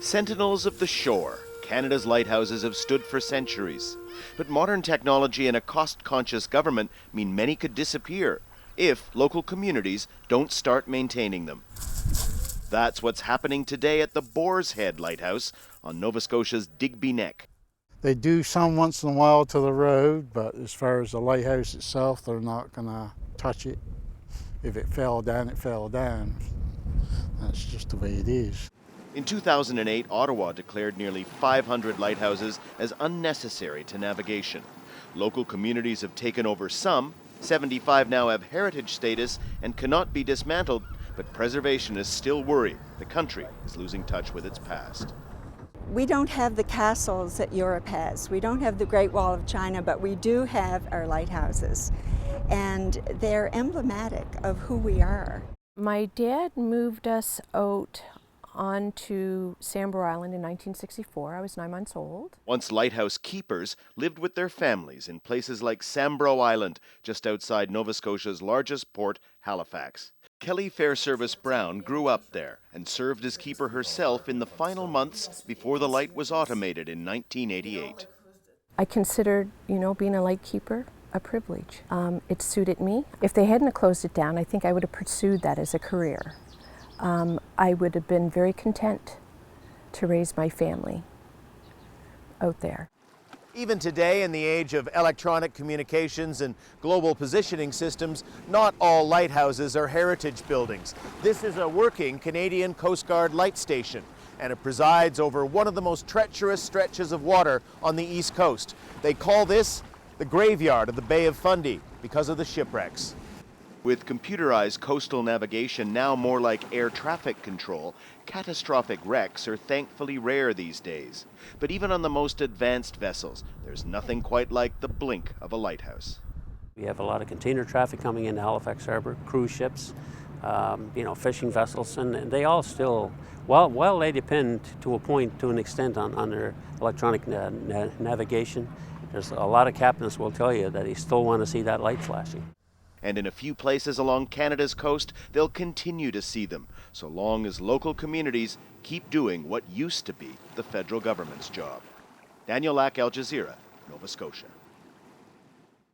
Sentinels of the shore, Canada's lighthouses have stood for centuries. But modern technology and a cost-conscious government mean many could disappear if local communities don't start maintaining them. That's what's happening today at the Boar's Head Lighthouse on Nova Scotia's Digby Neck. They do some once in a while to the road, but as far as the lighthouse itself, they're not going to touch it. If it fell down, it fell down. That's just the way it is. In 2008, Ottawa declared nearly 500 lighthouses as unnecessary to navigation. Local communities have taken over some. 75 now have heritage status and cannot be dismantled, but preservationists still worry the country is losing touch with its past. We don't have the castles that Europe has. We don't have the Great Wall of China, but we do have our lighthouses. And they're emblematic of who we are. My dad moved us out onto Sambro Island in 1964. I was 9 months old. Once lighthouse keepers lived with their families in places like Sambro Island, just outside Nova Scotia's largest port, Halifax. Kelly Fairservice Brown grew up there and served as keeper herself in the final months before the light was automated in 1988. I considered, being a light keeper a privilege. It suited me. If they hadn't closed it down, I think I would have pursued that as a career. I would have been very content to raise my family out there. Even today, in the age of electronic communications and global positioning systems, not all lighthouses are heritage buildings. This is a working Canadian Coast Guard light station, and it presides over one of the most treacherous stretches of water on the East Coast. They call this the graveyard of the Bay of Fundy because of the shipwrecks. With computerized coastal navigation now more like air traffic control, catastrophic wrecks are thankfully rare these days. But even on the most advanced vessels, there's nothing quite like the blink of a lighthouse. We have a lot of container traffic coming into Halifax Harbor, cruise ships, fishing vessels, and they all still, while they depend to an extent on their electronic navigation, there's a lot of captains will tell you that they still want to see that light flashing. And in a few places along Canada's coast, they'll continue to see them, so long as local communities keep doing what used to be the federal government's job. Daniel Lack, Al Jazeera, Nova Scotia.